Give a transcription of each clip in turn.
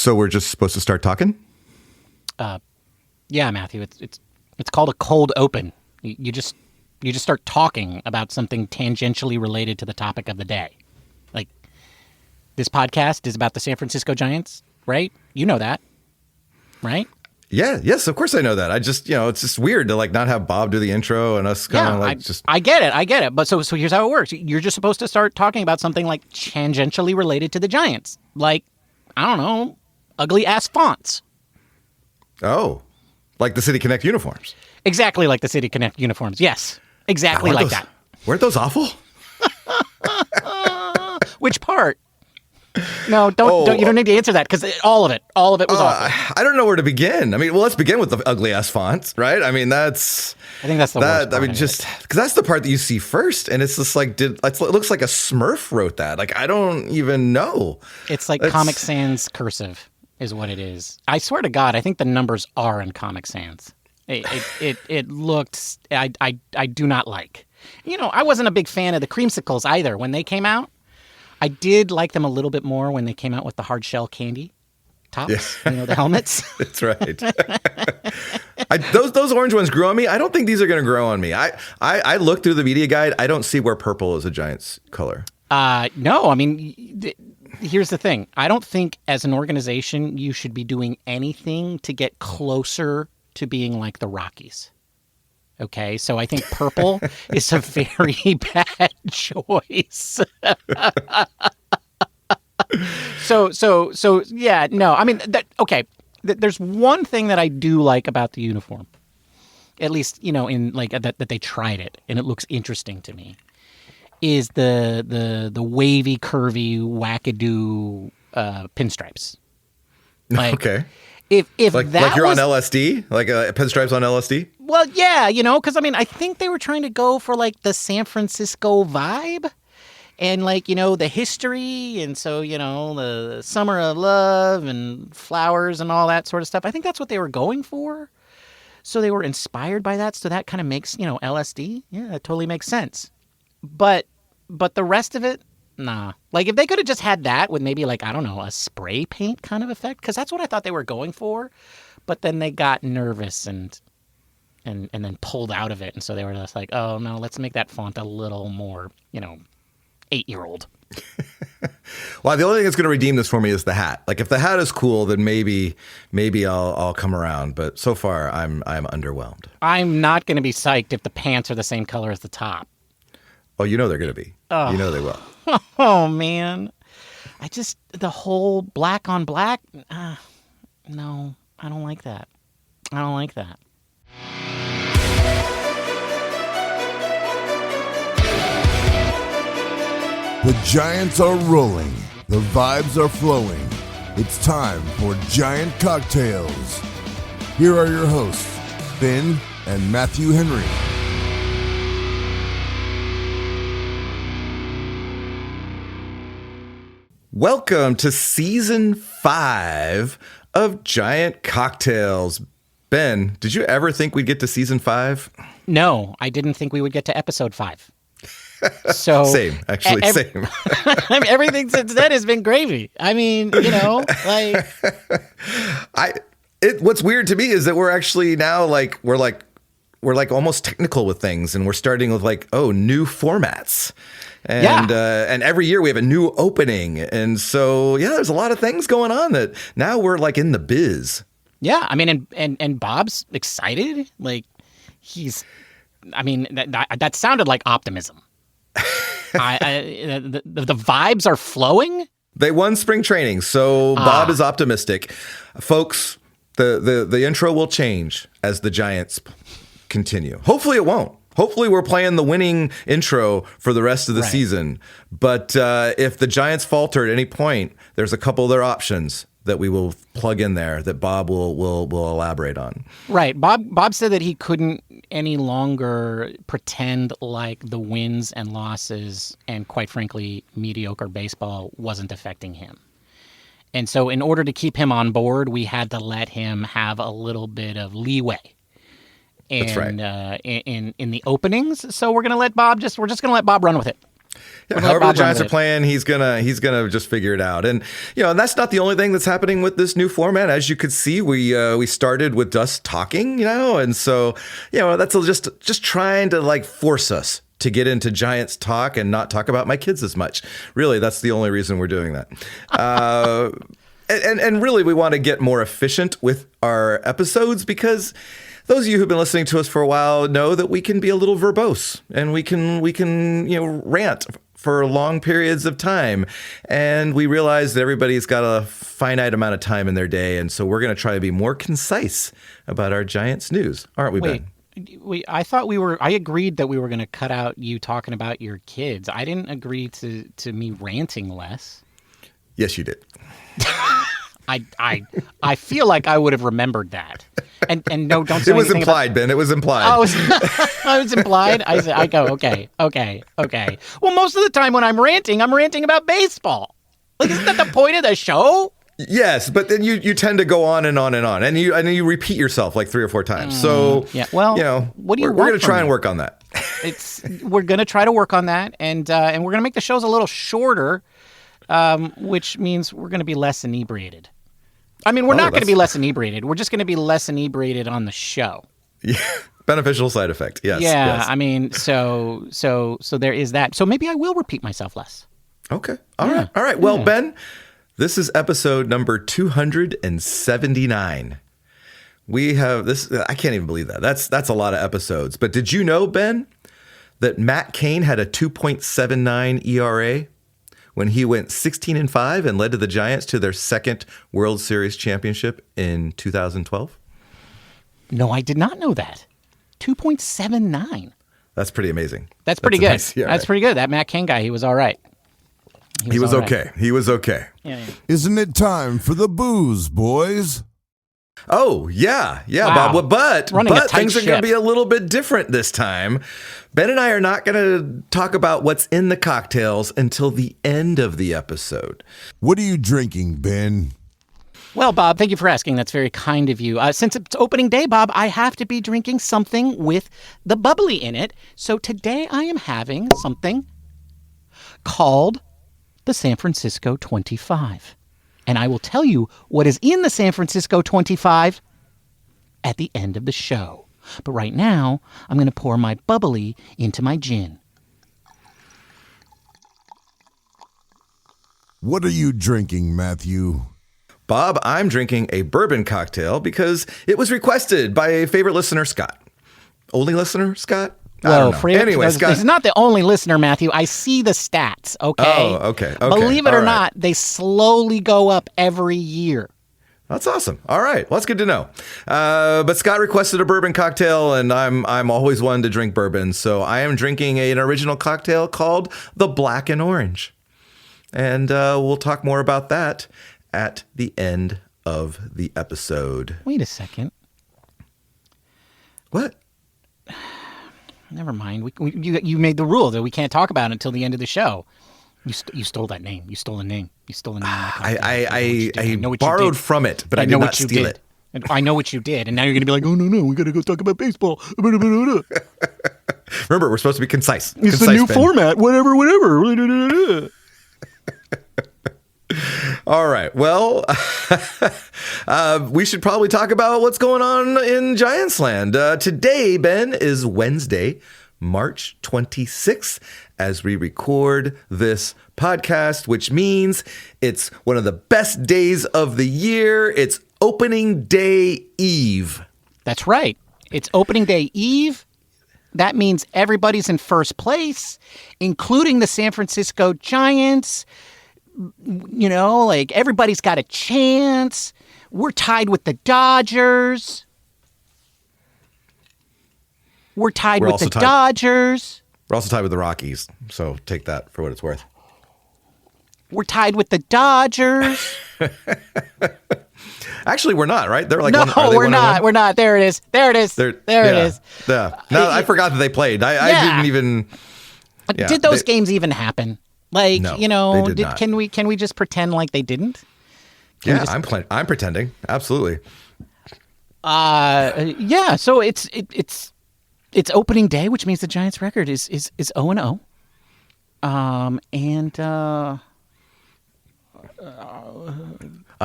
So we're just supposed to start talking? Yeah, Matthew. It's called a cold open. You just start talking about something tangentially related to the topic of the day. Like, this podcast is about the San Francisco Giants, right? You know that, right? Yes, of course I know that. I just, it's just weird to like not have Bob do the intro and us kind of just. I get it. But so here's how it works. You're just supposed to start talking about something like tangentially related to the Giants. Like, I don't know, ugly ass fonts. Oh, like the City Connect uniforms. Exactly like the City Connect uniforms. Yes, exactly like that. Weren't those awful? Which part? No, don't. You don't need to answer that because all of it was awful. I don't know where to begin. I mean, well, let's begin with the ugly ass fonts, right? I mean, I think that's the worst part. I mean, just because that's the part that you see first, and it's just like, it looks like a Smurf wrote that. Like, I don't even know. It's like Comic Sans cursive is what it is. I swear to God, I think the numbers are in Comic Sans. It looked. I do not like. I wasn't a big fan of the creamsicles either when they came out. I did like them a little bit more when they came out with the hard shell candy tops, the helmets. That's right. Those orange ones grew on me. I don't think these are going to grow on me. I looked through the media guide. I don't see where purple is a Giants color. No, I mean, here's the thing. I don't think as an organization you should be doing anything to get closer to being like the Rockies. Okay, so I think purple is a very bad choice. So yeah, no. I mean, okay. There's one thing that I do like about the uniform, at least in like that they tried it and it looks interesting to me, is the wavy, curvy, wackadoo pinstripes. Like, okay. If like you're on LSD, like pinstripes on LSD. Well, yeah, because I mean, I think they were trying to go for like the San Francisco vibe, and like the history, and so the summer of love and flowers and all that sort of stuff. I think that's what they were going for. So they were inspired by that. So that kind of makes LSD. Yeah, that totally makes sense. But the rest of it. Nah. Like, if they could have just had that with maybe, like, I don't know, a spray paint kind of effect, because that's what I thought they were going for, but then they got nervous and then pulled out of it, and so they were just like, oh, no, let's make that font a little more, 8-year-old. Well, the only thing that's going to redeem this for me is the hat. Like, if the hat is cool, then maybe I'll come around, but so far, I'm underwhelmed. I'm not going to be psyched if the pants are the same color as the top. Oh, they're going to be. Oh. They will. Oh, man. The whole black on black, no, I don't like that. The Giants are rolling. The vibes are flowing. It's time for Giant Cocktails. Here are your hosts, Ben and Matthew Henry. Welcome to season 5 of Giant Cocktails. Ben, did you ever think we'd get to season 5? No, I didn't think we would get to episode 5. So same. Everything since then has been gravy. I mean, like what's weird to me is that we're actually now we're almost technical with things, and we're starting with new formats. And every year we have a new opening. And so, there's a lot of things going on that now we're like in the biz. Yeah. I mean, and Bob's excited. Like that sounded like optimism. The vibes are flowing. They won spring training. So Bob is optimistic. Folks, the intro will change as the Giants continue. Hopefully it won't. Hopefully we're playing the winning intro for the rest of the season. But if the Giants falter at any point, there's a couple other options that we will plug in there that Bob will elaborate on. Right. Bob said that he couldn't any longer pretend like the wins and losses and, quite frankly, mediocre baseball wasn't affecting him. And so in order to keep him on board, we had to let him have a little bit of leeway. And, that's right. In the openings, so we're just gonna let Bob run with it. Yeah, however the Giants are playing, he's gonna just figure it out. And and that's not the only thing that's happening with this new format. As you could see, we started with us talking, and so that's just trying to like force us to get into Giants talk and not talk about my kids as much. Really, that's the only reason we're doing that. And really, we want to get more efficient with our episodes because those of you who've been listening to us for a while know that we can be a little verbose and we can rant for long periods of time. And we realize that everybody's got a finite amount of time in their day. And so we're going to try to be more concise about our Giants news. Aren't we, Ben? I thought I agreed that we were going to cut out you talking about your kids. I didn't agree to me ranting less. Yes, you did. I feel like I would have remembered that. And no, don't say it was anything implied, Ben. It was implied. Oh, I was implied. I go, okay. Well, most of the time when I'm ranting about baseball. Like, isn't that the point of the show? Yes, but then you tend to go on and on and on, and you repeat yourself like 3 or 4 times. So yeah, well, what do you? We're going to try and work on that. We're going to try to work on that, and we're going to make the shows a little shorter, which means we're going to be less inebriated. I mean, we're not going to be less inebriated. We're just going to be less inebriated on the show. Yeah, beneficial side effect. Yes. Yeah, yes. I mean, so there is that. So maybe I will repeat myself less. Okay. All right. Well, Ben, this is episode number 279. We have this. I can't even believe that. That's a lot of episodes. But did you know, Ben, that Matt Cain had a 2.79 ERA when he went 16-5 and led to the Giants to their second World Series championship in 2012? No, I did not know that. 2.79. That's pretty amazing. That's pretty good. That's pretty good. That Matt Cain guy, he was all right. He was okay. He was okay. Yeah. Isn't it time for the booze, boys? Oh, yeah, Wow. Bob. But things are going to be a little bit different this time. Ben and I are not going to talk about what's in the cocktails until the end of the episode. What are you drinking, Ben? Well, Bob, thank you for asking. That's very kind of you. Since it's opening day, Bob, I have to be drinking something with the bubbly in it. So today I am having something called the San Francisco 25. And I will tell you what is in the San Francisco 25 at the end of the show. But right now, I'm going to pour my bubbly into my gin. What are you drinking, Matthew? Bob, I'm drinking a bourbon cocktail because it was requested by a favorite listener, Scott. Only listener, Scott? Well, anyway, Scott. This is not the only listener, Matthew. I see the stats, okay? Oh, okay. Believe it or not, they slowly go up every year. That's awesome. All right. Well, that's good to know. But Scott requested a bourbon cocktail, and I'm always one to drink bourbon. So I am drinking an original cocktail called the Black and Orange. And we'll talk more about that at the end of the episode. Wait a second. What? Never mind. You made the rule that we can't talk about it until the end of the show. You stole that name. You stole a name. You stole a name. I borrowed from it, but I did not steal it. And I know what you did, and now you're going to be like, oh, no, we got to go talk about baseball. Remember, we're supposed to be concise. It's the new format, whatever. All right. Well, we should probably talk about what's going on in Giants land. Today, Ben, is Wednesday, March 26th, as we record this podcast, which means it's one of the best days of the year. It's opening day eve. That's right. It's opening day eve. That means everybody's in first place, including the San Francisco Giants. You know, like everybody's got a chance. We're tied with the Dodgers. We're tied with the Dodgers. We're also tied with the Rockies, so take that for what it's worth. We're tied with the Dodgers. Actually, we're not, right? They're like we're not. We're not. There it is. It is. Yeah. No, I forgot that they played. I didn't even. Yeah, did those games even happen? Like, no, they did not. Can we just pretend like they didn't? I'm pretending. Absolutely. Yeah. So it's opening day, which means the Giants' record is 0-0. And I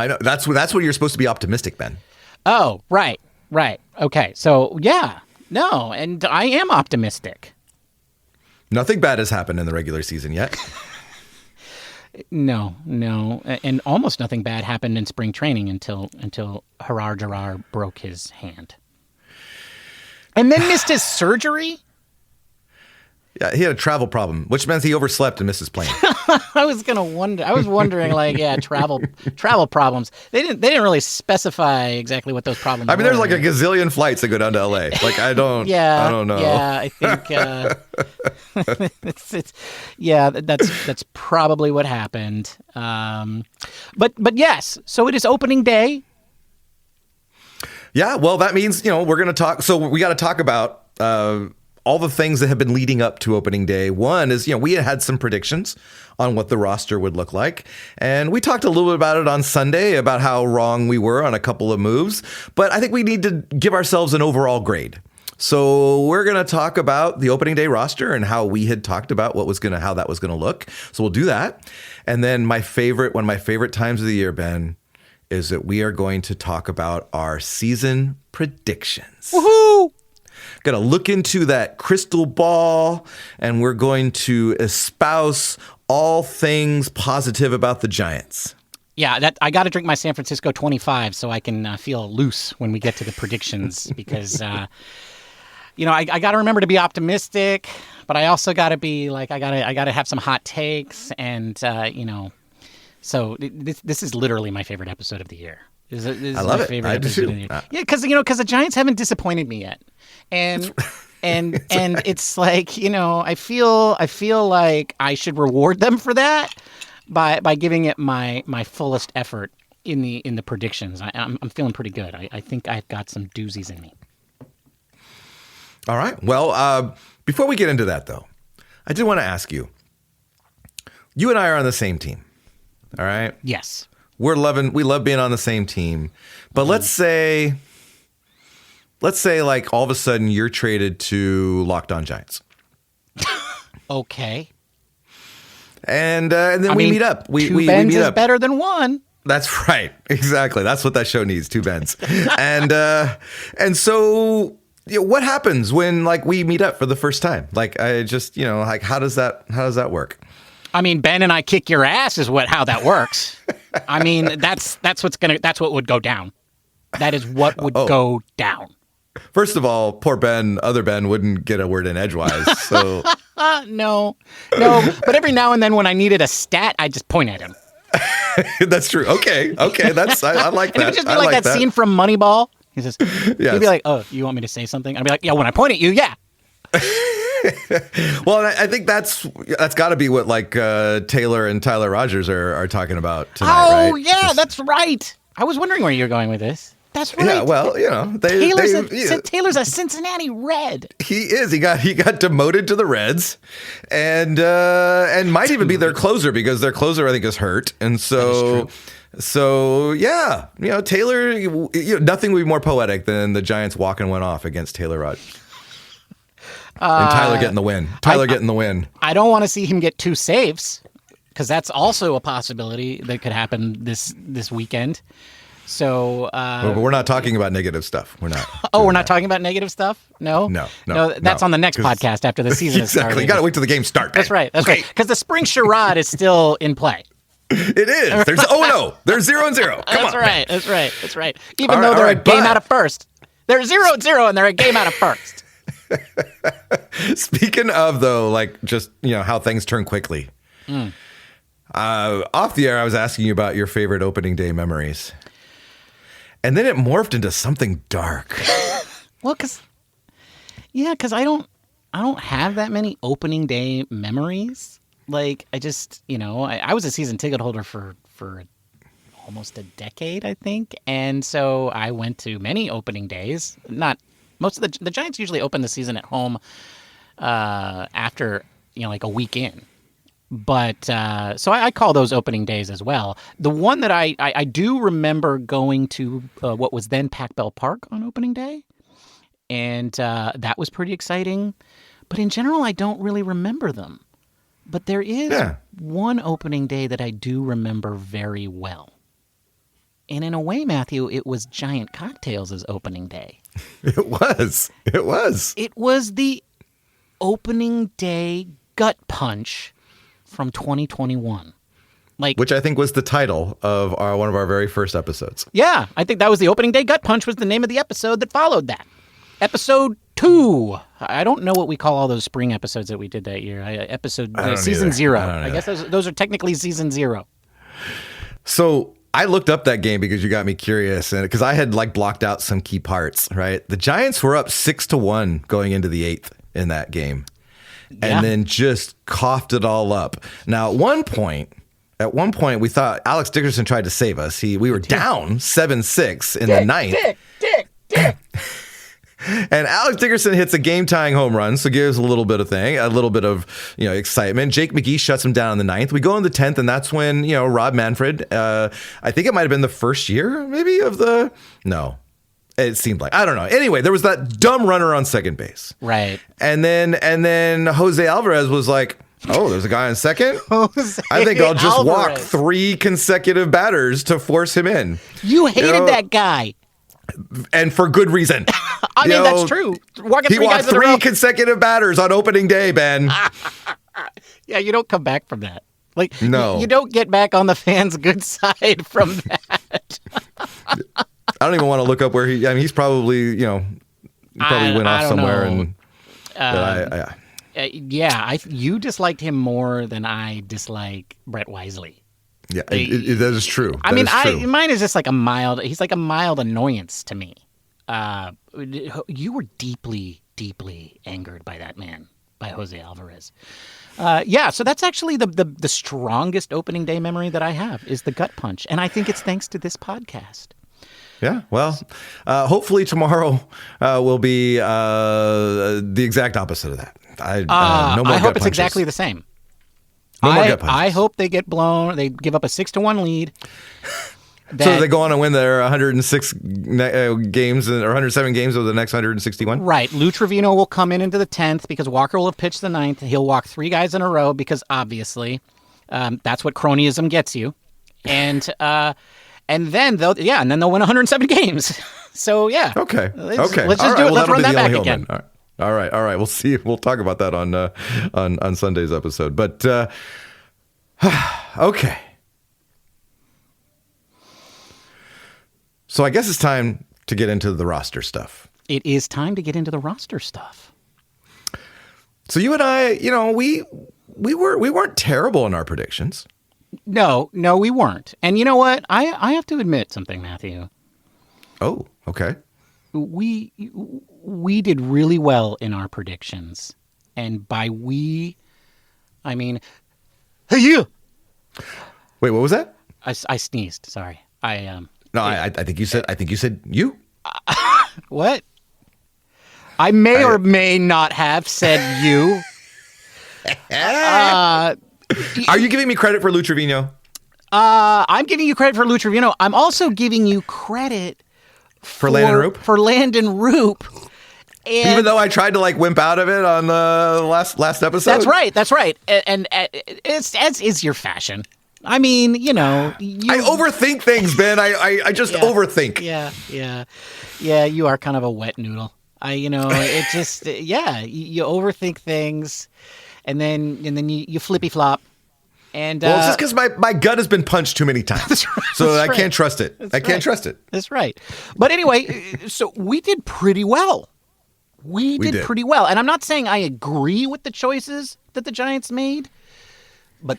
know that's when you're supposed to be optimistic, Ben. oh, right. Okay. So, yeah. No, and I am optimistic. Nothing bad has happened in the regular season yet. No. And almost nothing bad happened in spring training until Gerard broke his hand. And then missed his surgery? Yeah, he had a travel problem, which means he overslept and missed his plane. I was wondering, like, yeah, travel problems. They didn't really specify exactly what those problems were. I mean, there's like a gazillion flights that go down to LA. Like, I don't know. Yeah, I think that's probably what happened. But yes, so it is opening day. Yeah, well, that means, we're going to talk. So we got to talk about all the things that have been leading up to opening day. One is, we had some predictions on what the roster would look like. And we talked a little bit about it on Sunday, about how wrong we were on a couple of moves. But I think we need to give ourselves an overall grade. So we're going to talk about the opening day roster and how we had talked about how that was going to look. So we'll do that. And then one of my favorite times of the year, Ben, is that we are going to talk about our season predictions. Woohoo! Going to look into that crystal ball, and we're going to espouse all things positive about the Giants. Yeah, I got to drink my San Francisco 25 so I can feel loose when we get to the predictions because, I got to remember to be optimistic, but I also got to be like, I got to have some hot takes, and so this is literally my favorite episode of the year. This I love it. I do too. Yeah, because the Giants haven't disappointed me yet, and it's like I feel like I should reward them for that by giving it my fullest effort in the predictions. I'm feeling pretty good. I think I've got some doozies in me. All right. Well, before we get into that though, I did want to ask you. You and I are on the same team. All right. Yes. We love being on the same team. But let's say like all of a sudden you're traded to Locked On Giants. Okay. And then we meet up. We Bens meet is up. better than one. That's right. Exactly. That's what that show needs, 2 Bens. and so what happens when like we meet up for the first time? Like I just, like how does that work? I mean, Ben and I kick your ass is how that works. I mean, that's what would go down. That is what would go down. First of all, poor Ben, other Ben wouldn't get a word in edgewise. So no. But every now and then when I needed a stat, I just point at him. That's true. Okay. That's I like that. And it would just be like that scene from Moneyball. He says, yes. He'd be like, "Oh, you want me to say something?" I'd be like, "Yeah, when I point at you, yeah." Well, I think that's got to be what like Taylor and Tyler Rogers are talking about tonight, right? Oh, yeah, that's right. I was wondering where you're going with this. That's right. Yeah, well, Taylor's a Cincinnati Red. He is. He got demoted to the Reds, and might even be their closer because their closer I think is hurt, and so. So yeah, Taylor. Nothing would be more poetic than the Giants walking one off against Taylor Rogers. And Tyler getting the win. Getting the win. I don't want to see him get 2 saves because that's also a possibility that could happen this weekend. So, but we're not talking about negative stuff. We're not. Oh, we're not talking about negative stuff? No. That's on the next podcast after the season is started. Exactly. You got to wait till the game starts. That's right. That's right. Because the spring charade is still in play. It is. There's 0-0. Come on. That's right. Even though they're a game out of first, they're 0-0 and they're a game out of first. Speaking of though, like just how things turn quickly. Off the air, I was asking you about your favorite opening day memories, and then it morphed into something dark. Well, because I don't have that many opening day memories. Like I just I was a season ticket holder for almost a decade, I think, and so I went to many opening days. Not most of the Giants usually open the season at home after like a week in. But so I call those opening days as well. The one that I do remember going to what was then Pac Bell Park on opening day, and that was pretty exciting. But in general, I don't really remember them. But there is one opening day that I do remember very well. And in a way, Matthew, it was Giant Cocktails' opening day. It was. It was. It was the opening day gut punch from 2021. Which I think was the title of one of our very first episode. Yeah, I think that was the opening day gut punch was the name of the episode that followed that. Episode 2. I don't know what we call all those spring episodes that we did that year. Season 0. I guess those are technically season 0. So I looked up that game because you got me curious, and because I had blocked out some key parts. Right, the Giants were up 6-1 going into the 8th in that game, and then just coughed it all up. Now, at one point, we thought Alex Dickerson tried to save us. We were down 7-6 in the 9th. Dick. And Alex Dickerson hits a game-tying home run, so gives a little bit of excitement. Jake McGee shuts him down in the 9th. We go in the 10th, and that's when Rob Manfred. I think it might have been the first year, maybe no. It seemed like, I don't know. Anyway, there was that dumb runner on second base, right? And then Jose Alvarez was like, "Oh, there's a guy on second. I think I'll just walk 3 consecutive batters to force him in." You hated that guy. And for good reason. I mean, that's true. He walked 3 consecutive batters on opening day, Ben. Yeah, you don't come back from that. No. You don't get back on the fans' good side from that. I don't even want to look up where he's probably, he probably went off somewhere. You disliked him more than I dislike Brett Wisely. Yeah, that is true. Mine is just he's like a mild annoyance to me. You were deeply, deeply angered by that man, by Jose Alvarez. So that's actually the strongest opening day memory that I have is the gut punch. And I think it's thanks to this podcast. Yeah, well, hopefully tomorrow will be the exact opposite of that. No more I hope gut it's punches. exactly the same. No more gut punches. I hope they get blown. They give up a 6-1 lead. So they go on and win their 106 games or 107 games over the next 161? Right. Lou Trevino will come into the 10th because Walker will have pitched the 9th. He'll walk 3 guys in a row because obviously that's what cronyism gets you. And then they'll win 107 games. So yeah. Okay. Let's just do it. Let's run that back again. All right. We'll see. We'll talk about that on Sunday's episode. But okay. So I guess it's time to get into the roster stuff. It is time to get into the roster stuff. So you and I, we weren't terrible in our predictions. No, we weren't. And you know what? I have to admit something, Matthew. Oh, okay. We did really well in our predictions. And by we, I mean, hey, you. Wait, what was that? I sneezed. Sorry. No, I think you said you. What? I may or may not have said you. Are you giving me credit for Lou Trevino? I'm giving you credit for Lou Trevino. I'm also giving you credit for Landon Roop. For Landon Roop. And even though I tried to wimp out of it on the last episode. That's right. And it's as is your fashion. I mean, I overthink things, Ben. I just overthink. Yeah. You are kind of a wet noodle. You overthink things, and then you flippy flop. And well, it's just because my gut has been punched too many times, so I can't trust it. I can't trust it. That's right. But anyway, so we did pretty well. We did pretty well, and I'm not saying I agree with the choices that the Giants made, but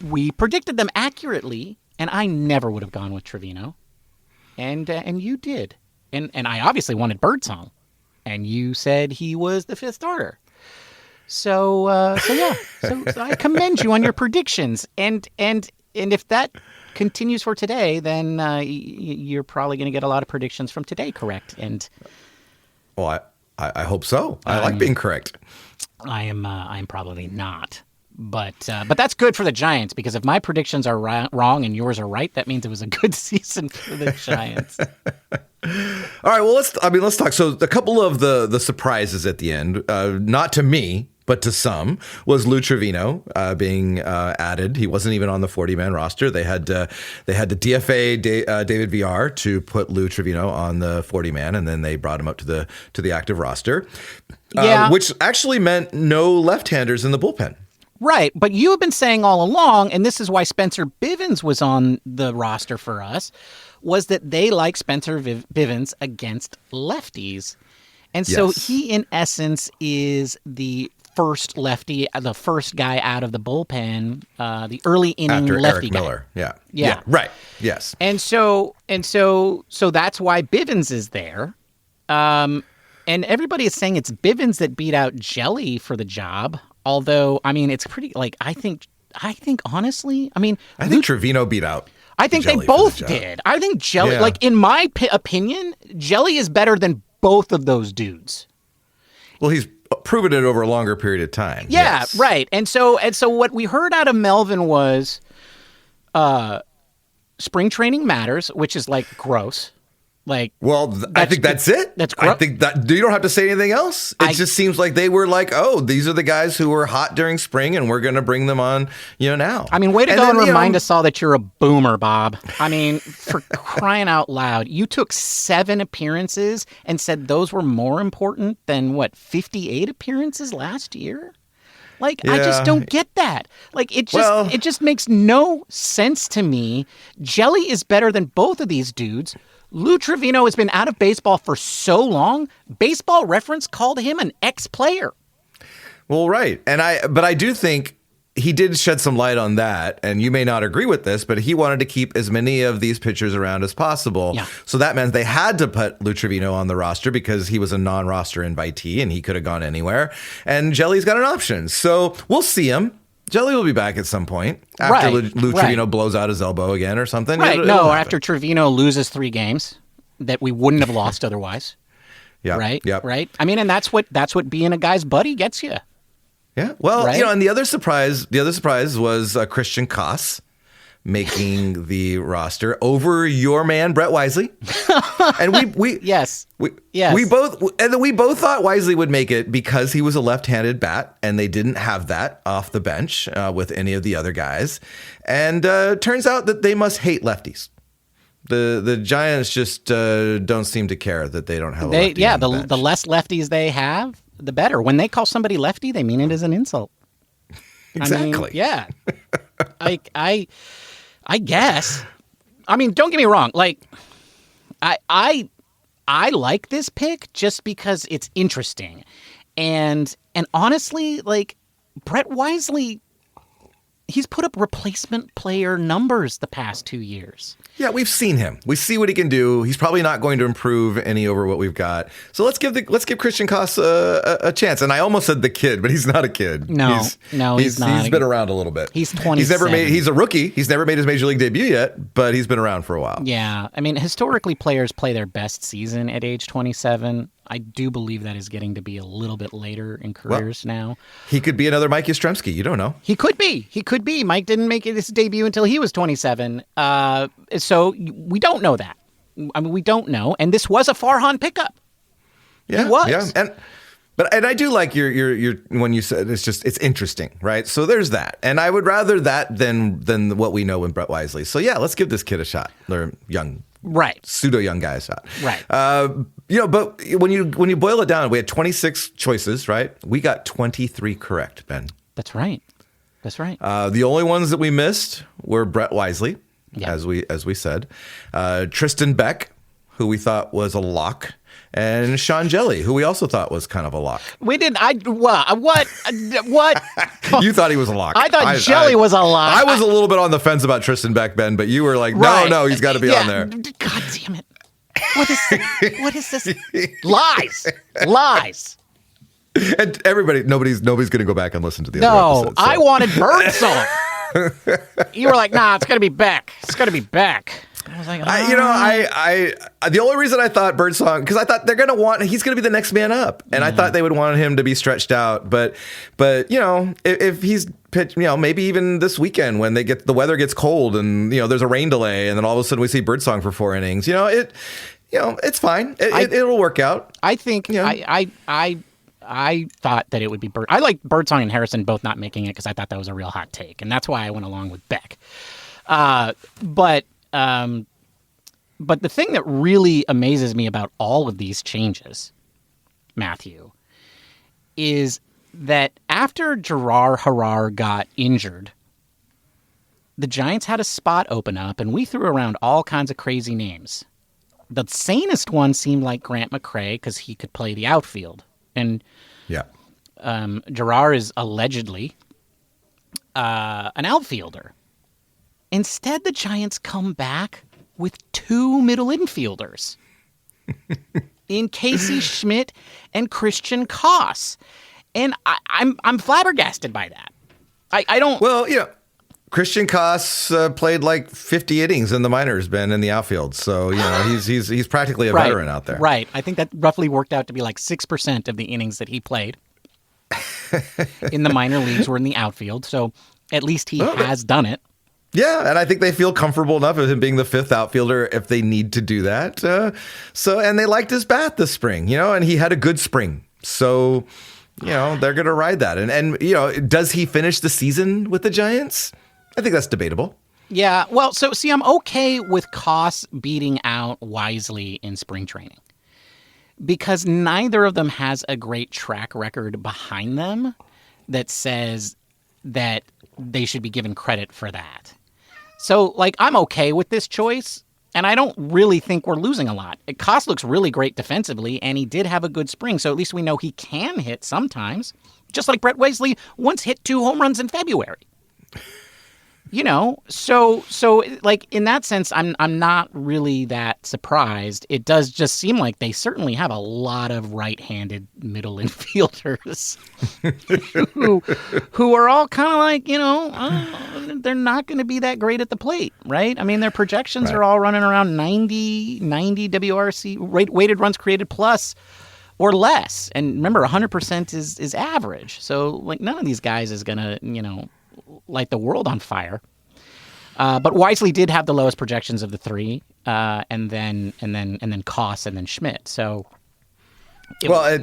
we predicted them accurately, and I never would have gone with Trevino, and you did, and I obviously wanted Birdsong, and you said he was the 5th starter. So I commend you on your predictions, and if that continues for today, then you're probably going to get a lot of predictions from today correct. And well, I hope so. I like being correct. I'm probably not. But that's good for the Giants, because if my predictions are wrong and yours are right, that means it was a good season for the Giants. All right, well let's talk. So a couple of the surprises at the end, not to me, but to some, was Lou Trevino being added. He wasn't even on the 40-man roster. They had to DFA David Villar to put Lou Trevino on the 40-man, and then they brought him up to the active roster, which actually meant no left-handers in the bullpen. Right, but you have been saying all along, and this is why Spencer Bivens was on the roster for us, was that they like Spencer Bivens against lefties. And so he, in essence, is the first lefty, the first guy out of the bullpen, the early inning after lefty Eric guy. Miller. Yeah. Right. Yes. And so that's why Bivens is there. And everybody is saying it's Bivens that beat out Jelly for the job. Although, I mean, it's pretty, like, I think honestly, I mean, I think Trevino beat out. I think Jelly they both did. I think Jelly, like, in my opinion, Jelly is better than both of those dudes. Well, he's proven it over a longer period of time. Yeah, yes. right. And so what we heard out of Melvin was spring training matters, which is like gross. Like, well, I think that's it. That's gross. I think that you don't have to say anything else. It just seems like they were like, oh, these are the guys who were hot during spring, and we're going to bring them on, now. I mean, way to go and remind us all that you're a boomer, Bob. I mean, for crying out loud, you took 7 appearances and said those were more important than 58 appearances last year? Like, I just don't get that. Like, it just makes no sense to me. Jelly is better than both of these dudes. Lou Trevino has been out of baseball for so long. Baseball Reference called him an ex-player. Well, right. But I do think he did shed some light on that. And you may not agree with this, but he wanted to keep as many of these pitchers around as possible. Yeah. So that meant they had to put Lou Trevino on the roster because he was a non-roster invitee and he could have gone anywhere. And Jelly's got an option. So we'll see him. Jelly will be back at some point after Lou Trevino blows out his elbow again or something. Right. After Trevino loses 3 games that we wouldn't have lost otherwise. Yeah. Right. Yep. Right. I mean, and that's what being a guy's buddy gets you. Yeah. Well, and the other surprise was Christian Koss making the roster over your man Brett Wisely. And we both thought Wisely would make it because he was a left-handed bat, and they didn't have that off the bench with any of the other guys. And turns out that they must hate lefties. The Giants just don't seem to care that they don't have a lefty. Yeah, the less lefties they have, the better. When they call somebody lefty, they mean it as an insult. Exactly. I mean, yeah. I guess. I mean, don't get me wrong. Like, I like this pick just because it's interesting, and honestly, like, Brett Wisely, he's put up replacement player numbers the past 2 years. Yeah, we've seen him. We see what he can do. He's probably not going to improve any over what we've got. So let's give Christian Koss a chance. And I almost said the kid, but he's not a kid. No, he's not. He's been around a little bit. He's 27. He's a rookie. He's never made his major league debut yet, but he's been around for a while. Yeah, I mean, historically, players play their best season at age 27. I do believe that is getting to be a little bit later in careers now. He could be another Mike Yastrzemski. You don't know. He could be. Mike didn't make his debut until he was 27. So we don't know that. I mean, we don't know. And this was a Farhan pickup. Yeah, he was. Yeah. And I do like your when you said it's interesting, right? So there's that. And I would rather that than what we know in Brett Wisely. So yeah, let's give this kid a shot. They're young. Right. Pseudo young guy shot. Right. But when you boil it down, we had 26 choices, right? We got 23 correct, Ben. That's right. The only ones that we missed were Brett Wisely, as we said, Tristan Beck, who we thought was a lock, and Sean Jelly, who we also thought was kind of a lock. We did. What? You thought he was a lock. I thought Jelly was a lock. I was a little bit on the fence about Tristan Beck, Ben, but you were like, no, he's got to be on there. God damn it! What is this? Lies. And everybody, nobody's going to go back and listen to the other episodes. So. I wanted Birdsong. You were like, nah, it's going to be Beck. I was like, the only reason I thought Birdsong, because I thought he's going to be the next man up, and I thought they would want him to be stretched out, but if he's pitched, maybe even this weekend when the weather gets cold and there's a rain delay, and then all of a sudden we see Birdsong for 4 innings, it's fine. It'll work out. I think I thought that it would be Bird. I like Birdsong and Harrison both not making it because I thought that was a real hot take, and that's why I went along with Beck. But the thing that really amazes me about all of these changes, Matthew, is that after Gerard Harar got injured, the Giants had a spot open up, and we threw around all kinds of crazy names. The sanest one seemed like Grant McCray because he could play the outfield. And Gerard is allegedly an outfielder. Instead, the Giants come back with 2 middle infielders in Casey Schmidt and Christian Koss. And I'm flabbergasted by that. I don't... Well, Christian Koss played like 50 innings in the minors, Ben, in the outfield. So, he's practically a veteran out there. Right. I think that roughly worked out to be like 6% of the innings that he played in the minor leagues were in the outfield. So at least he has done it. Yeah, and I think they feel comfortable enough with him being the 5th outfielder if they need to do that. And they liked his bat this spring, and he had a good spring. So, they're going to ride that. And does he finish the season with the Giants? I think that's debatable. Yeah, well, so see, I'm okay with Koss beating out Wisely in spring training because neither of them has a great track record behind them that says that they should be given credit for that. So, I'm okay with this choice, and I don't really think we're losing a lot. Koss looks really great defensively, and he did have a good spring, so at least we know he can hit sometimes, just like Brett Wisely once hit 2 home runs in February. So in that sense, I'm not really that surprised. It does just seem like they certainly have a lot of right-handed middle infielders who are all kind of like, they're not going to be that great at the plate, right? I mean, their projections are all running around 90 WRC, weighted runs created plus or less. And remember, 100% is average. So none of these guys is going to, light the world on fire. But Wisely did have the lowest projections of the 3, and then Koss and then Schmidt. So, I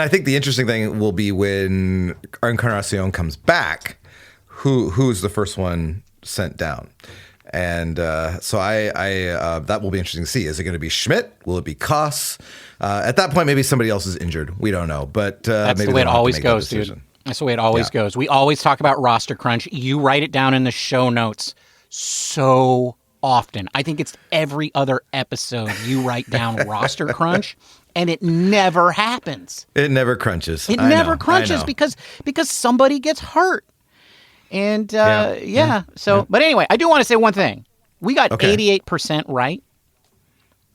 think the interesting thing will be when Encarnacion comes back, who's the first one sent down, and so that will be interesting to see. Is it going to be Schmidt? Will it be Koss? At that point, maybe somebody else is injured. We don't know, but that's maybe the way it always goes, dude. That's the way it always goes. We always talk about roster crunch. You write it down in the show notes so often. I think it's every other episode you write down roster crunch, and it never happens. It never crunches. It never crunches because somebody gets hurt. And but anyway, I do want to say one thing. We got 88% right.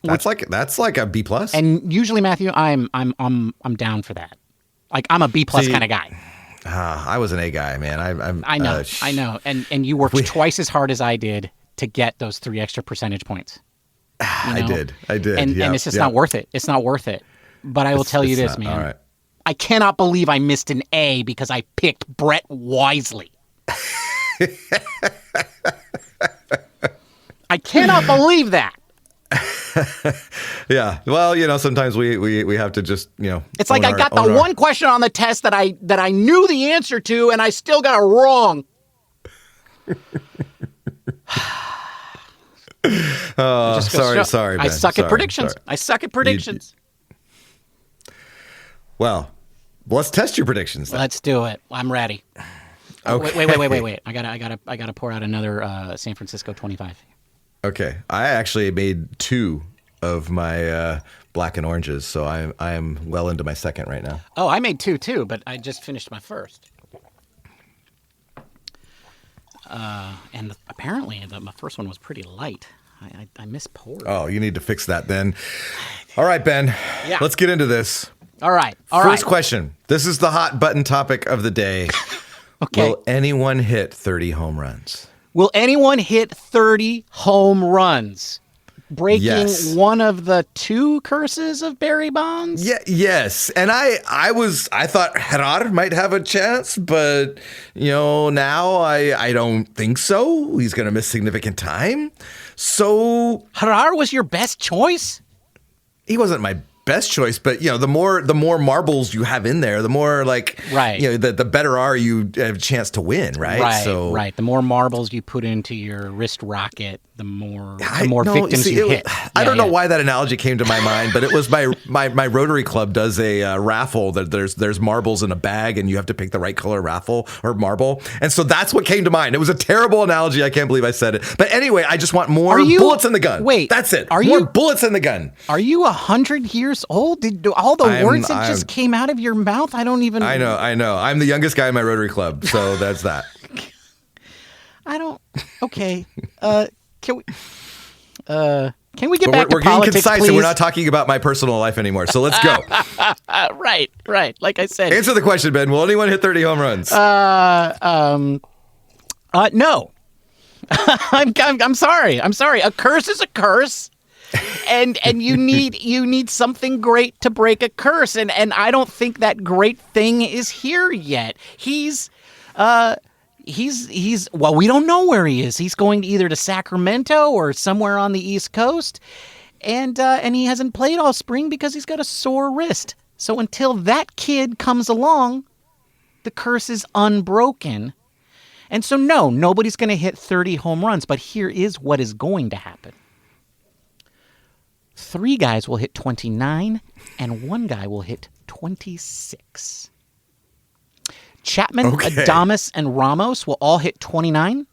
That's like a B+. And usually, Matthew, I'm down for that. I'm a B+ kind of guy. I was an A guy, man. I know. And you worked twice as hard as I did to get those 3 extra percentage points. I did. And it's just not worth it. It's not worth it. But I will tell you this, man. All right. I cannot believe I missed an A because I picked Brett Wisely. I cannot believe that. Yeah. Well, sometimes we have to just, It's like I got the one question on the test that I knew the answer to and I still got it wrong. Sorry, Ben. I suck at predictions. Well, let's test your predictions then. Let's do it. I'm ready. Okay. Wait. I gotta pour out another San Francisco 25. Okay, I actually made 2 of my black and oranges, so I am well into my second right now. Oh, I made 2 too, but I just finished my first. And apparently my first one was pretty light. I mispoured. Oh, you need to fix that then. All right, Ben. Yeah. Let's get into this. All right. First question. This is the hot button topic of the day. Okay. Will anyone hit 30 home runs? Will anyone hit 30 home runs? Breaking one of the 2 curses of Barry Bonds? Yeah, yes. And I thought Gerard might have a chance, but now I don't think so. He's going to miss significant time. So Gerard was your best choice? he wasn't my best choice, but the more marbles you have in there, the more right. The better are you have a chance to win, right? Right. The more marbles you put into your wrist rocket, the more victims you hit. I don't know why that analogy came to my mind, but it was my Rotary Club does a raffle that there's marbles in a bag and you have to pick the right color raffle or marble, and so that's what came to mind. It was a terrible analogy. I can't believe I said it, but anyway, I just want more bullets in the gun. Wait, that's it. More bullets in the gun. Are you 100 years old? Did all the words that just came out of your mouth? I don't even. I know. I'm the youngest guy in my Rotary Club, so that's that. I don't. Okay. Can we get back to politics, getting concise, please? and we're not talking about my personal life anymore. So let's go. Right. Like I said. Answer the question, Ben. Will anyone hit 30 home runs? No. I'm sorry. A curse is a curse. And you need something great to break a curse, and I don't think that great thing is here yet. He's well, we don't know where he is. He's going either to Sacramento or somewhere on the East Coast, and he hasn't played all spring because he's got a sore wrist. So until that kid comes along, the curse is unbroken. And so no, nobody's going to hit 30 home runs, but here is what is going to happen. 3 guys will hit 29, and 1 guy will hit 26. Chapman, Adames, and Ramos will all hit 29.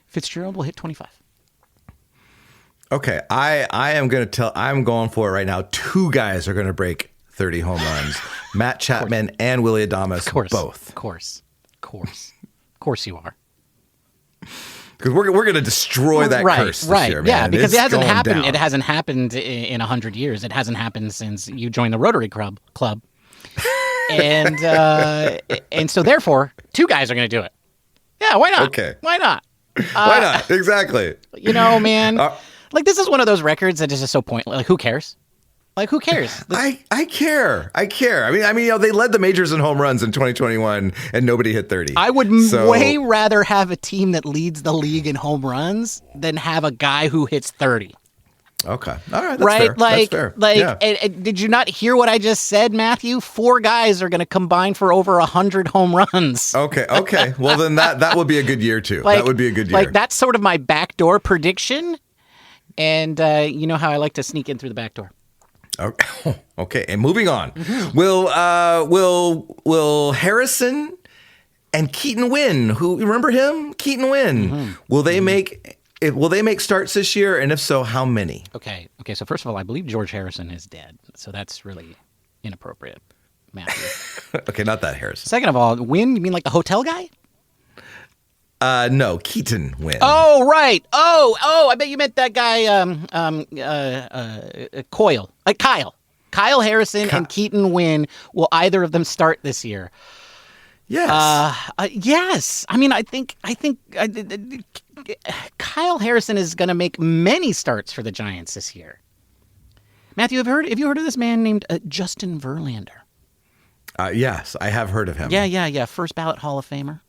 Fitzgerald will hit 25. Okay, I'm going for it right now. 2 guys are going to break 30 home runs. Matt Chapman and Willie Adames, both. Of course you are. Because we're going to destroy that curse this year, man. Yeah, because it hasn't happened. Down. It hasn't happened in 100 years. It hasn't happened since you joined the Rotary Club. And so therefore, 2 guys are going to do it. Yeah, why not? Okay. Why not? Why not? Exactly. Man, this is one of those records that is just so pointless. Like, who cares? Who cares? I care. I mean, they led the majors in home runs in 2021, and nobody hit 30. I would way rather have a team that leads the league in home runs than have a guy who hits 30. Okay. All right. That's fair. That's fair. And did you not hear what I just said, Matthew? 4 guys are going to combine for over 100 home runs. Okay. Well, then that would be a good year, too. That would be a good year. That's sort of my backdoor prediction. And you know how I like to sneak in through the back door. Okay. And moving on. Mm-hmm. Will Harrison and Keaton Wynn, who, you remember him? Keaton Wynn. Mm-hmm. Will they make starts this year? And if so, how many? Okay. So first of all, I believe George Harrison is dead. So that's really inappropriate, Matthew. Okay, not that Harrison. Second of all, Wynn, you mean like the hotel guy? No, Keaton Wynn. Oh, right. Oh, I bet you meant that guy, Coyle. Kyle. Kyle Harrison and Keaton Wynn. Will either of them start this year? Yes. Yes. I mean, I think Kyle Harrison is going to make many starts for the Giants this year. Matthew, have you heard of this man named Justin Verlander? Yes, I have heard of him. Yeah. First ballot Hall of Famer.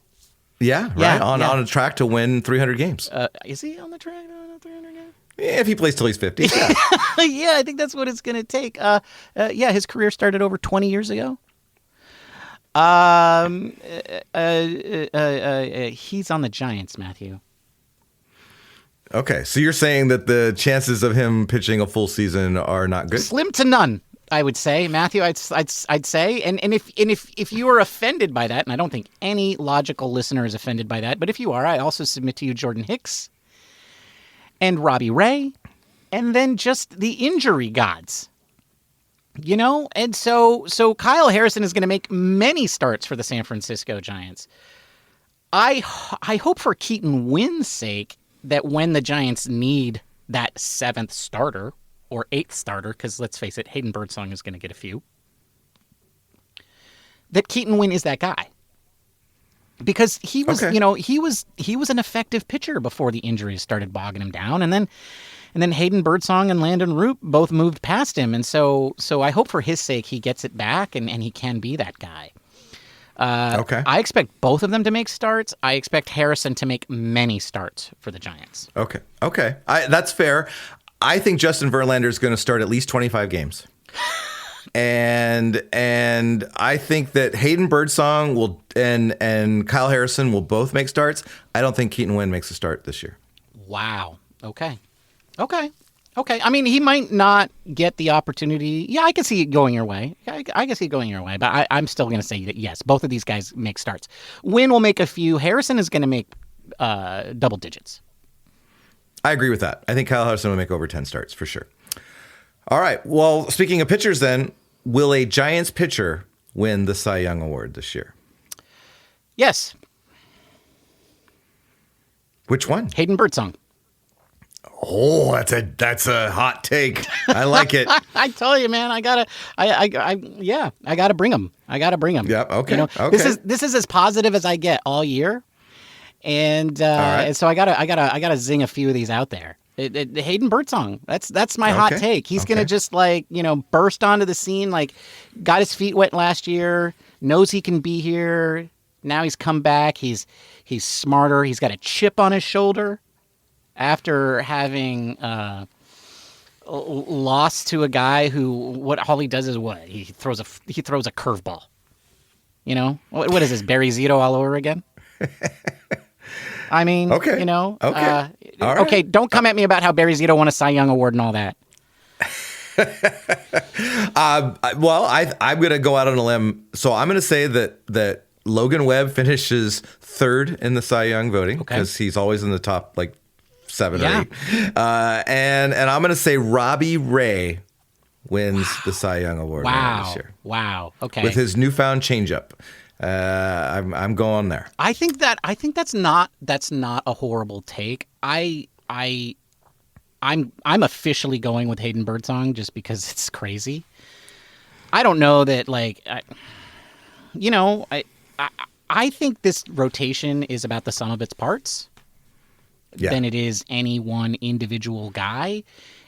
Yeah, right. On a track to win 300 games. Is he on the track to win 300 games? Yeah, if he plays till he's 50. Yeah, yeah, I think that's what it's going to take. His career started over 20 years ago. He's on the Giants, Matthew. Okay, so you're saying that the chances of him pitching a full season are not good? Slim to none, I would say, Matthew. I'd say, and if you are offended by that, and I don't think any logical listener is offended by that, but if you are, I also submit to you Jordan Hicks and Robbie Ray, and then just the injury gods. And so Kyle Harrison is going to make many starts for the San Francisco Giants. I hope for Keaton Wynn's sake that when the Giants need that 7th starter or 8th starter, because let's face it, Hayden Birdsong is going to get a few, that Keaton Wynn is that guy. Because he was, he was an effective pitcher before the injuries started bogging him down, and then Hayden Birdsong and Landon Root both moved past him, and so I hope for his sake he gets it back and he can be that guy. I expect both of them to make starts. I expect Harrison to make many starts for the Giants. Okay. That's fair. I think Justin Verlander is going to start at least 25 games. And I think that Hayden Birdsong will and Kyle Harrison will both make starts. I don't think Keaton Winn makes a start this year. Wow. Okay. I mean, he might not get the opportunity. Yeah, I can see it going your way. I can see it going your way. But I'm still going to say that, yes, both of these guys make starts. Winn will make a few. Harrison is going to make double digits. I agree with that. I think Kyle Harrison will make over 10 starts for sure. All right. Well, speaking of pitchers then, will a Giants pitcher win the Cy Young Award this year? Yes. Which one? Hayden Birdsong. Oh, that's a hot take. I like it. I tell you, man, I gotta bring him. Yeah. Okay. You know, okay. This is as positive as I get all year, and and so I gotta zing a few of these out there. Hayden Birdsong. That's my hot take. He's gonna just burst onto the scene. Like, got his feet wet last year. Knows he can be here. Now he's come back. He's smarter. He's got a chip on his shoulder after having lost to a guy who all he does is what? He throws a curveball. You know, what is this, Barry Zito all over again? I mean, okay. You know, okay. All right. Okay, don't come at me about how Barry Zito won a Cy Young Award and all that. Well, I'm going to go out on a limb. So I'm going to say that Logan Webb finishes third in the Cy Young voting because he's always in the top 7 or 8. And I'm going to say Robbie Ray wins the Cy Young Award this year. Wow. Okay. With his newfound changeup. I'm going there. I think that's not a horrible take. I'm officially going with Hayden Birdsong just because it's crazy. I don't know that I think this rotation is about the sum of its parts than it is any one individual guy.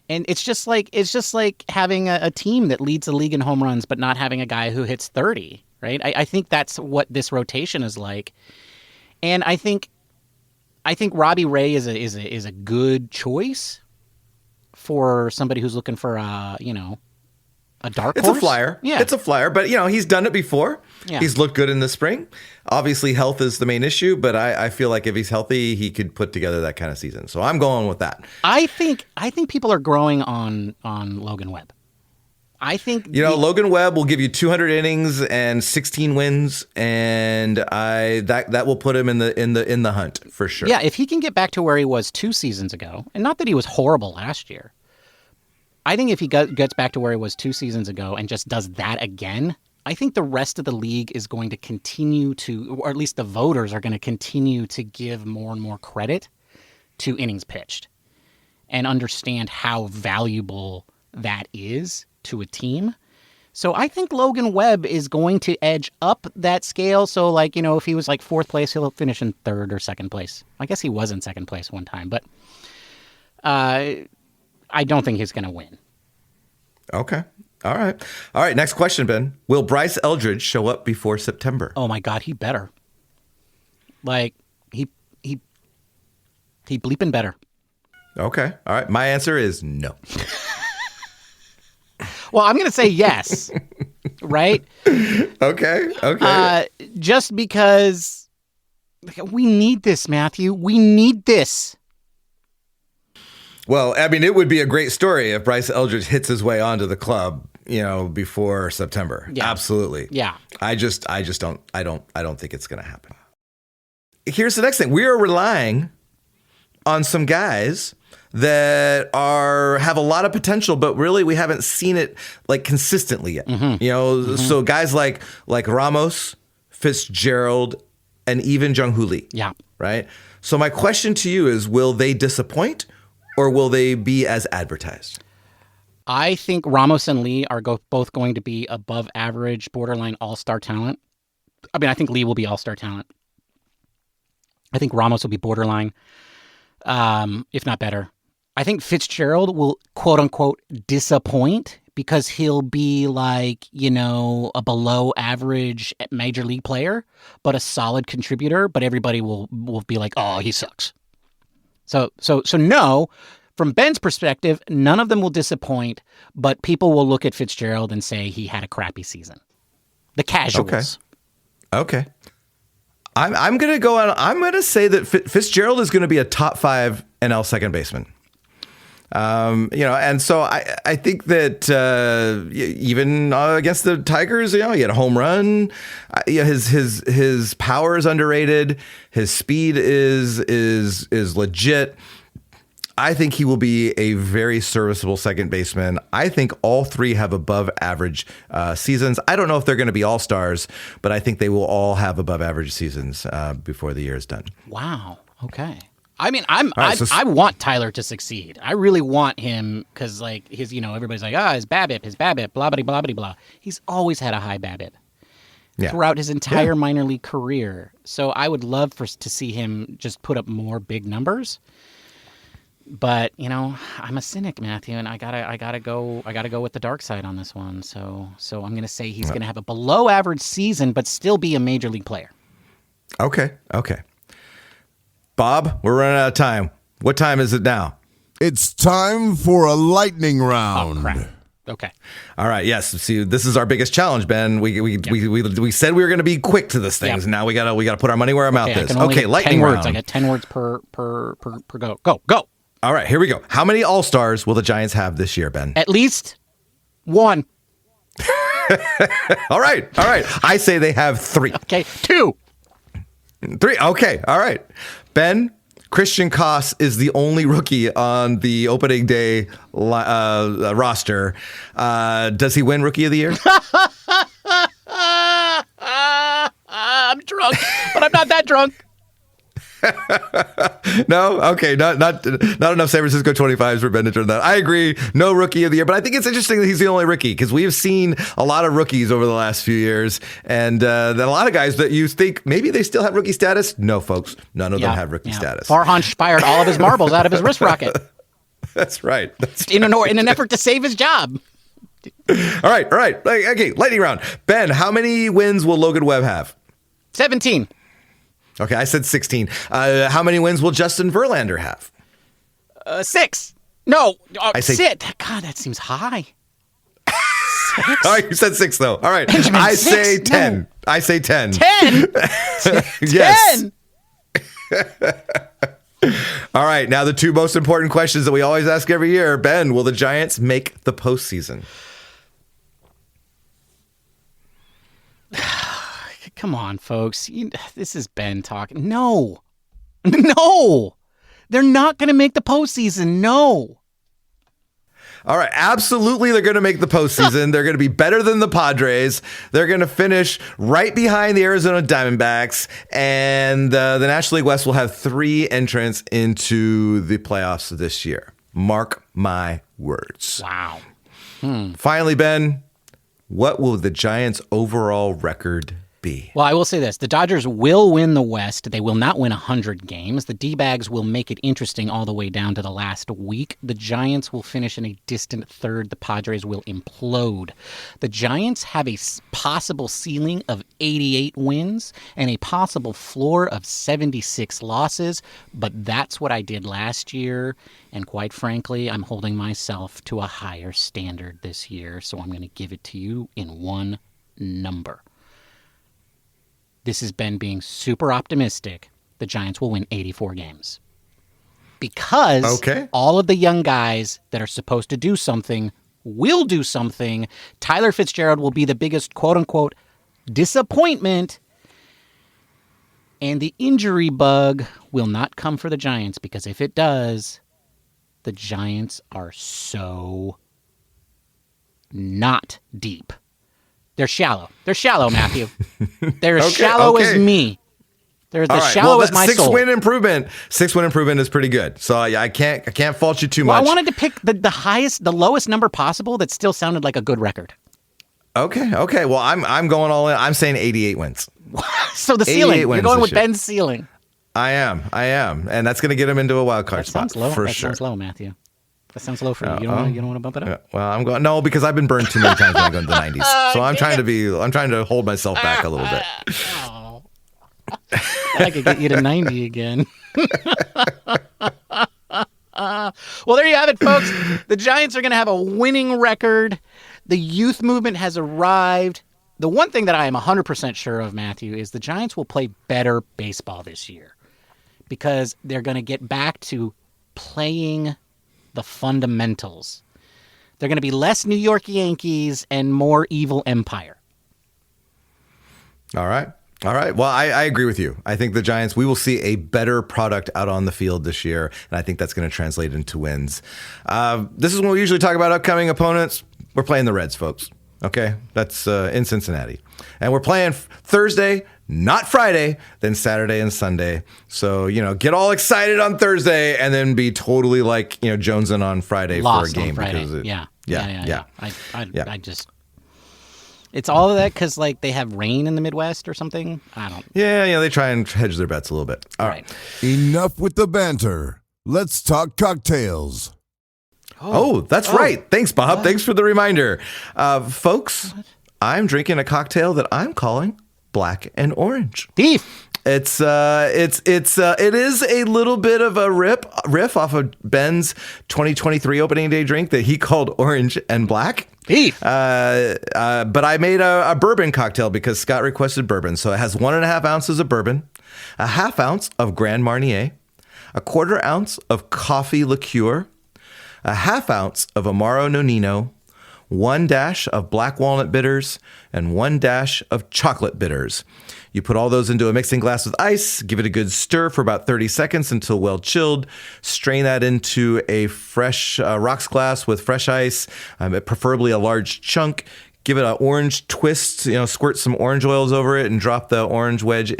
And it's just like having a team that leads the league in home runs but not having a guy who hits 30. Right, I think that's what this rotation is like, and I think Robbie Ray is a good choice for somebody who's looking for a dark horse. It's a flyer. Yeah, it's a flyer, but he's done it before. Yeah. He's looked good in the spring. Obviously, health is the main issue, but I feel like if he's healthy, he could put together that kind of season. So I'm going with that. I think people are growing on Logan Webb. I think Logan Webb will give you 200 innings and 16 wins, and that will put him in the hunt for sure. Yeah, if he can get back to where he was 2 seasons ago, and not that he was horrible last year, I think if he gets back to where he was 2 seasons ago and just does that again, I think the rest of the league is going to continue to, or at least the voters are going to continue to give more and more credit to innings pitched and understand how valuable that is to a team. So I think Logan Webb is going to edge up that scale. So if he was 4th place, he'll finish in 3rd or 2nd place. I guess he was in 2nd place one time, but I don't think he's going to win. Okay. All right. Next question, Ben. Will Bryce Eldridge show up before September? Oh my God, he better. He bleeping better. Okay. All right. My answer is no. Well, I'm going to say yes, right? Okay. Just because we need this, Matthew. We need this. Well, I mean, it would be a great story if Bryce Eldridge hits his way onto the club, before September. Yeah. Absolutely. Yeah. I don't think it's going to happen. Here's the next thing. We are relying on some guys that have a lot of potential, but really we haven't seen it consistently yet. Mm-hmm. So guys like Ramos, Fitzgerald, and even Jung-Hoo Lee. Yeah. Right. So my question to you is, will they disappoint or will they be as advertised? I think Ramos and Lee are both going to be above average, borderline all-star talent. I mean, I think Lee will be all-star talent. I think Ramos will be borderline, if not better. I think Fitzgerald will, quote unquote, disappoint because he'll be a below average major league player, but a solid contributor. But everybody will be like, oh, he sucks. So no, from Ben's perspective, none of them will disappoint, but people will look at Fitzgerald and say he had a crappy season. The casuals. Okay. I'm going to go on. I'm going to say that Fitzgerald is going to be a top 5 NL second baseman. And so I think that even against the Tigers, he had a home run. His power is underrated. His speed is legit. I think he will be a very serviceable second baseman. I think all 3 have above average seasons. I don't know if they're going to be all-stars, but I think they will all have above average seasons before the year is done. Wow. Okay. I mean, I want Tyler to succeed. I really want him because, like, everybody's like, his BABIP, blah, blah, blah, blah, blah. He's always had a high BABIP throughout his entire minor league career. So I would love to see him just put up more big numbers. But I'm a cynic, Matthew, and I gotta go with the dark side on this one. So I'm gonna say he's gonna have a below average season, but still be a major league player. Okay. Bob, we're running out of time. What time is it now? It's time for a lightning round. Oh, crap. Okay. All right. Yes. See, this is our biggest challenge, Ben. We said we were going to be quick to this thing. And now we gotta put our money where our mouth is. Okay. Lightning round. I got 10 words per go. Go. All right. Here we go. How many All-Stars will the Giants have this year, Ben? At least 1. All right. I say they have 3. Okay. 2. 3. Okay. All right. Ben, Christian Koss is the only rookie on the opening day roster. Does he win Rookie of the Year? I'm drunk, but I'm not that drunk. No? Okay. Not enough San Francisco 25s for Ben to turn that. I agree. No Rookie of the Year. But I think it's interesting that he's the only rookie because we have seen a lot of rookies over the last few years. And then a lot of guys that you think maybe they still have rookie status. No, folks. None of them have rookie status. Farhan fired all of his marbles out of his wrist rocket. That's right. In an effort to save his job. All right. Okay. Lightning round. Ben, how many wins will Logan Webb have? 17. Okay, I said 16. How many wins will Justin Verlander have? 6. No, I say, sit. God, that seems high. 6? All right, you said 6, though. All right. Benjamin, I 6? say 10. No. I say 10. 10? Yes. 10? All right, now the 2 most important questions that we always ask every year. Ben, will the Giants make the postseason? Come on, folks. This is Ben talking. No. They're not going to make the postseason. No. All right, absolutely they're going to make the postseason. They're going to be better than the Padres. They're going to finish right behind the Arizona Diamondbacks. And the National League West will have 3 entrants into the playoffs this year. Mark my words. Wow. Finally, Ben, what will the Giants' overall record be? Well, I will say this. The Dodgers will win the West. They will not win 100 games. The D-bags will make it interesting all the way down to the last week. The Giants will finish in a distant 3rd. The Padres will implode. The Giants have a possible ceiling of 88 wins and a possible floor of 76 losses, but that's what I did last year, and quite frankly, I'm holding myself to a higher standard this year, so I'm going to give it to you in one number. This has been being super optimistic. The Giants will win 84 games. Because all of the young guys that are supposed to do something will do something. Tyler Fitzgerald will be the biggest quote-unquote disappointment. And the injury bug will not come for the Giants because if it does, the Giants are so not deep. They're shallow. They're shallow, Matthew. They're as shallow as me. They're as shallow as my soul. 6-win improvement. 6-win improvement is pretty good. So I can't fault you too much. I wanted to pick the lowest number possible that still sounded like a good record. Okay. Well, I'm going all in. I'm saying 88 wins. So the ceiling. You're going with Ben's ceiling. I am, and that's going to get him into a wild card spot low. for that sure. Sounds low, Matthew. That sounds low for you. You don't want to bump it up? Well, I'm going because I've been burned too many times when I go into the 90s. So I'm trying to hold myself back a little bit. Oh. I could get you to 90 again. Well, there you have it, folks. The Giants are going to have a winning record. The youth movement has arrived. The one thing that I am 100% sure of, Matthew, is the Giants will play better baseball this year because they're going to get back to playing the fundamentals. They're going to be less New York Yankees and more evil Empire. All right. Well, I agree with you. I think the Giants, we will see a better product out on the field this year, and I think that's going to translate into wins. This is when we usually talk about upcoming opponents. We're playing the Reds, folks. Okay? That's in Cincinnati. And we're playing Thursday, not Friday, then Saturday and Sunday. So, get all excited on Thursday and then be totally like, jonesing on Friday Lost for a game. On Friday. Because Yeah. I just... It's all of that because, they have rain in the Midwest or something? I don't... Yeah, they try and hedge their bets a little bit. All right. Enough with the banter. Let's talk cocktails. Oh, that's right. Thanks, Bob. What? Thanks for the reminder. Folks, I'm drinking a cocktail that I'm calling Black and Orange. Beef. It is a little bit of a riff off of Ben's 2023 opening day drink that he called Orange and Black. Beef. But I made a bourbon cocktail because Scott requested bourbon. So it has 1.5 ounces of bourbon, a 1/2 ounce of Grand Marnier, a 1/4 ounce of coffee liqueur, a 1/2 ounce of Amaro Nonino, 1 dash of black walnut bitters, and 1 dash of chocolate bitters. You put all those into a mixing glass with ice, give it a good stir for about 30 seconds until well chilled. Strain that into a fresh rocks glass with fresh ice, preferably a large chunk. Give it an orange twist, squirt some orange oils over it and drop the orange wedge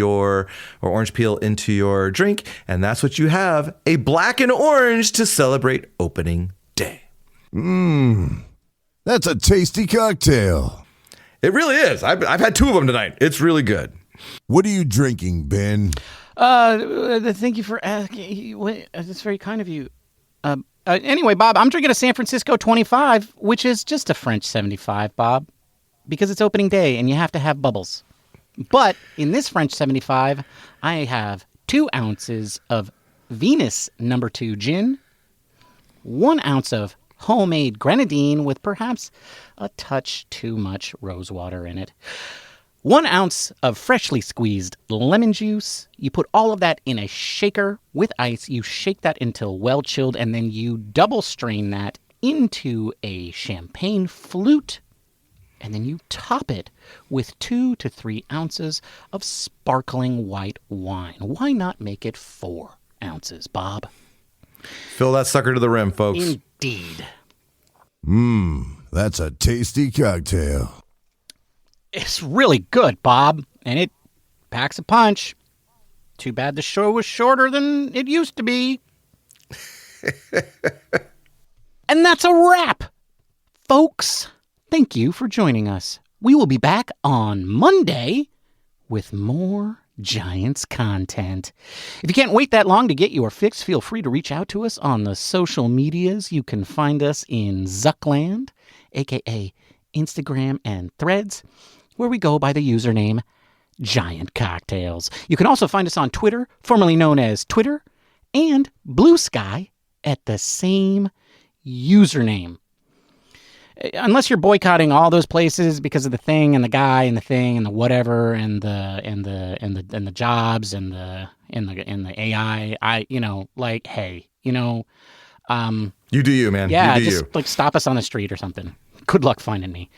or orange peel into your drink. And that's what you have, a Black and Orange to celebrate opening day. That's a tasty cocktail. It really is. I've had 2 of them tonight. It's really good. What are you drinking, Ben? Thank you for asking. That's very kind of you. Anyway, Bob, I'm drinking a San Francisco 25, which is just a French 75, Bob, because it's opening day and you have to have bubbles. But in this French 75, I have 2 ounces of Venus No. 2 gin, 1 ounce of homemade Grenadine with perhaps a touch too much rosewater in it, 1 ounce of freshly squeezed lemon juice. You put all of that in a shaker with ice. You shake that until well chilled, and then you double strain that into a champagne flute, and then you top it with 2 to 3 ounces of sparkling white wine. Why not make it 4 ounces, Bob? Fill that sucker to the rim, folks. Indeed. That's a tasty cocktail. It's really good, Bob, and it packs a punch. Too bad the show was shorter than it used to be. And that's a wrap. Folks, thank you for joining us. We will be back on Monday with more Giants content. If you can't wait that long to get your fix, feel free to reach out to us on the social medias. You can find us in Zuckland, aka Instagram and Threads, where we go by the username Giant Cocktails. You can also find us on Twitter, formerly known as Twitter, and Blue Sky at the same username. Unless you're boycotting all those places because of the thing and the guy and the thing and the whatever and the jobs and the AI, hey, you do you, man. Yeah, you do just you. Stop us on the street or something. Good luck finding me.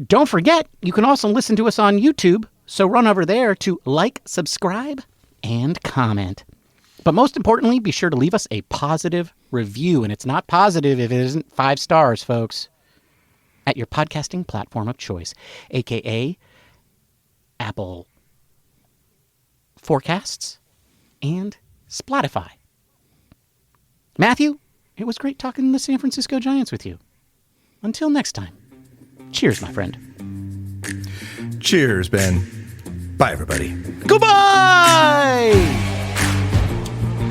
Don't forget, you can also listen to us on YouTube. So run over there to like, subscribe, and comment. But most importantly, be sure to leave us a positive review. And it's not positive if it isn't 5 stars, folks. At your podcasting platform of choice, a.k.a. Apple Forecasts and Spotify. Matthew, it was great talking the San Francisco Giants with you. Until next time, cheers, my friend. Cheers, Ben. Bye, everybody. Goodbye!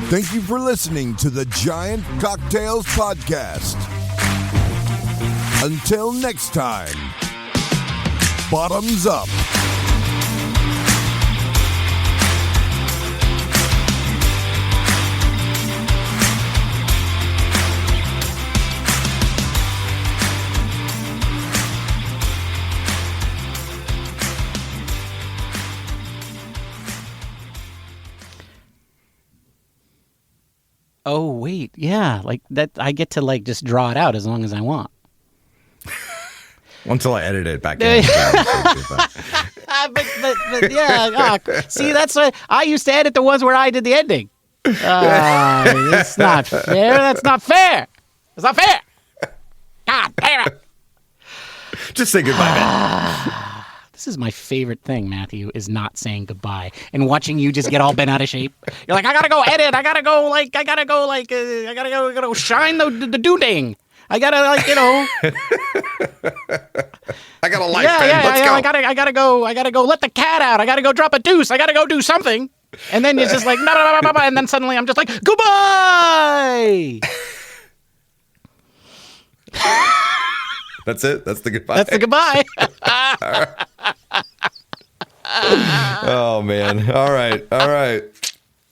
Thank you for listening to the Giant Cocktails Podcast. Until next time, bottoms up. Oh, wait. Yeah. Like that. I get to like just draw it out as long as I want. Until I edit it back in. But yeah. See, that's what I used to edit the ones where I did the ending. It's not fair. That's not fair. It's not fair. God damn it. Just say goodbye, man. This is my favorite thing, Matthew, is not saying goodbye and watching you just get all bent out of shape. You're like, I gotta go edit. I gotta go shine the doo-ding. I gotta I got a life, Ben. Let's go. I gotta go let the cat out. I gotta go drop a deuce. I gotta go do something. And then it's just like, and then suddenly I'm just like, goodbye. That's it? That's the goodbye? That's the goodbye. Oh, man. All right.